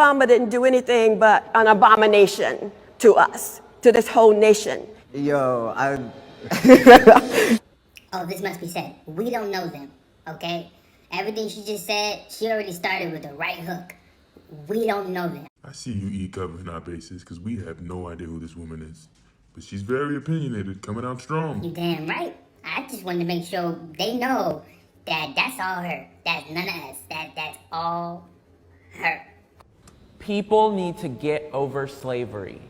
Obama didn't do anything but an abomination to us, to this whole nation. Yo, Oh, this must be said. We don't know them, okay? Everything she just said, she already started with the right hook. We don't know them. I see you covering our bases because we have no idea who this woman is. But she's very opinionated, coming out strong. You damn right. I just wanted to make sure they know that that's all her. That's none of us. That's all her. People need to get over slavery.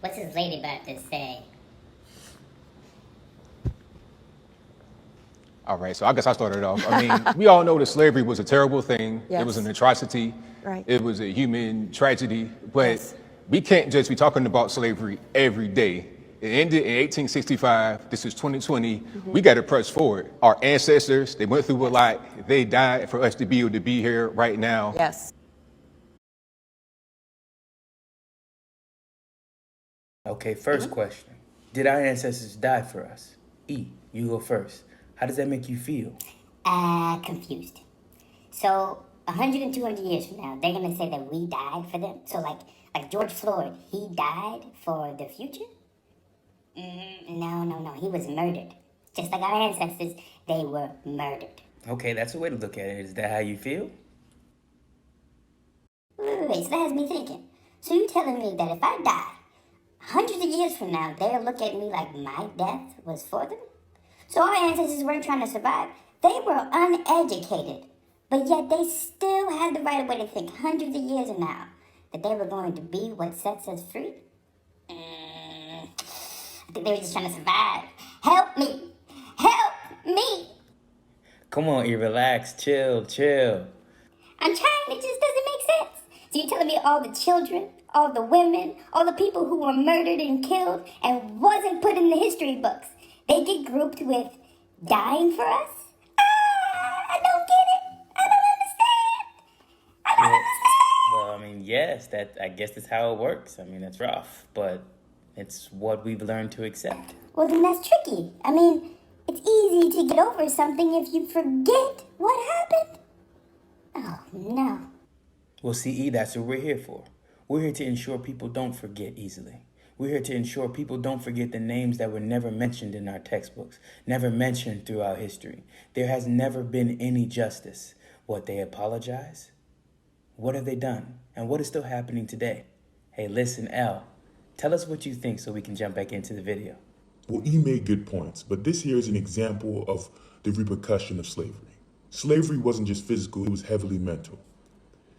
What's this lady about to say? All right, so I guess I started off. I mean, we all know that slavery was a terrible thing. Yes. It was an atrocity. Right. It was a human tragedy. But Yes. we can't just be talking about slavery every day. It ended in 1865. This is 2020. We got to press forward. Our ancestors, they went through a lot. They died for us to be able to be here right now. Yes. Okay, first question. Did our ancestors die for us? E, you go first. How does that make you feel? Confused. So, 100 and 200 years from now, they're gonna say that we died for them? So like George Floyd, he died for the future? No, he was murdered. Just like our ancestors, they were murdered. Okay, that's a way to look at it. Is that how you feel? Wait, so that has me thinking. So you telling me that if I die, hundreds of years from now, they'll look at me like my death was for them? So our ancestors weren't trying to survive. They were uneducated. But yet they still had the right way to think hundreds of years from now that they were going to be what sets us free? I think they were just trying to survive. Help me! Help me! Come on, E, relax, chill. I'm trying, it just doesn't make sense. So you're telling me all the children, all the women, all the people who were murdered and killed and wasn't put in the history books, they get grouped with dying for us? I don't get it. I don't understand. Well, I mean, yes, I guess that's how it works. I mean, that's rough, but it's what we've learned to accept. Well, then that's tricky. I mean, it's easy to get over something if you forget what happened. Oh, no. Well, see, E, that's what we're here for. We're here to ensure people don't forget easily. We're here to ensure people don't forget the names that were never mentioned in our textbooks, never mentioned throughout history. There has never been any justice. What, they apologize? What have they done? And what is still happening today? Hey, listen, L, tell us what you think so we can jump back into the video. Well, he made good points, but this here is an example of the repercussion of slavery. Slavery wasn't just physical, it was heavily mental.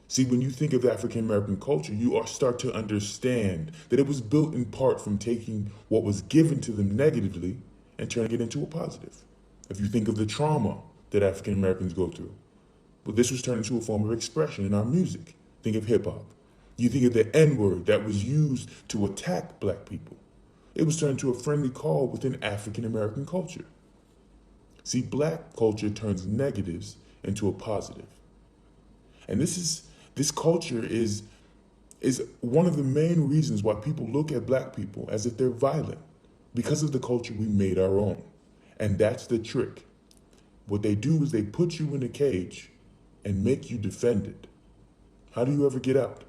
See, when you think of African American culture, you start to understand that it was built in part from taking what was given to them negatively and turning it into a positive. If you think of the trauma that African Americans go through, well, this was turned into a form of expression in our music. Think of hip hop. You think of the N-word that was used to attack black people. It was turned into a friendly call within African American culture. See, black culture turns negatives into a positive. And this culture is one of the main reasons why people look at black people as if they're violent, because of the culture we made our own. And that's the trick. What they do is they put you in a cage and make you defend it. How do you ever get out?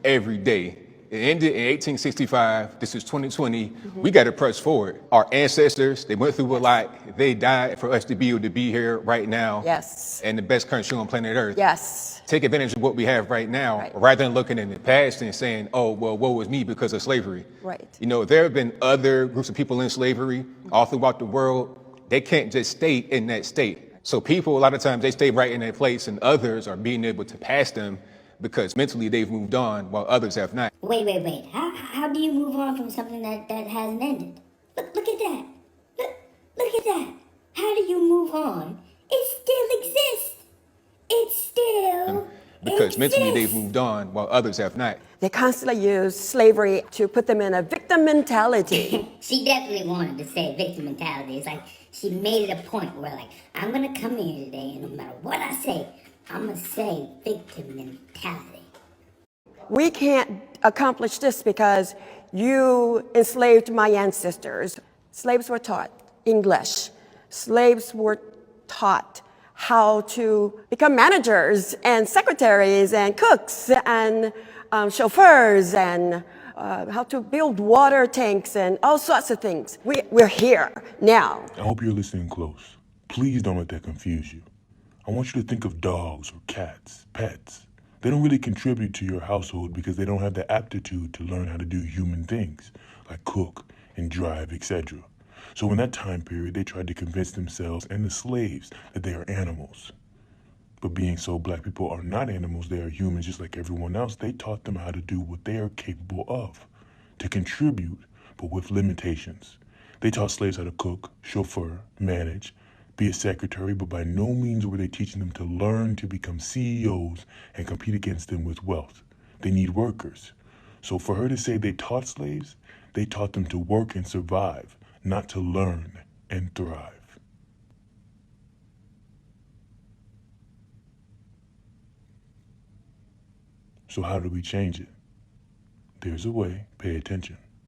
Every day. It ended in 1865. This is 2020. We got to press forward. Our ancestors, they went through a lot. They died for us to be able to be here right now. Yes. And the best country on planet Earth. Yes. Take advantage of what we have right now, Right. rather than looking in the past and saying, oh, well, woe was me because of slavery. Right. You know, there have been other groups of people in slavery all throughout the world. They can't just stay in that state. So people, a lot of times, they stay right in that place, and others are being able to pass them because mentally they've moved on while others have not. Wait. How do you move on from something that hasn't ended? Look at that. Look at that. How do you move on? It still exists. It still Because mentally they've exists. moved on while others have not. They constantly use slavery to put them in a victim mentality. She definitely wanted to say victim mentality. It's like she made it a point where, like, I'm going to come here today, and no matter what I say, I'm going to say victim mentality. We can't accomplish this because you enslaved my ancestors. Slaves were taught English. Slaves were taught how to become managers and secretaries and cooks and chauffeurs and how to build water tanks and all sorts of things. We're here now. I hope you're listening close. Please don't let that confuse you. I want you to think of dogs or cats, pets. They don't really contribute to your household because they don't have the aptitude to learn how to do human things, like cook and drive, etc. So in that time period, they tried to convince themselves and the slaves that they are animals. But being so black people are not animals, they are humans just like everyone else, they taught them how to do what they are capable of, to contribute, but with limitations. They taught slaves how to cook, chauffeur, manage, be a secretary, but by no means were they teaching them to learn to become CEOs and compete against them with wealth. They need workers. So for her to say they taught slaves, they taught them to work and survive, not to learn and thrive. So how do we change it? There's a way. Pay attention.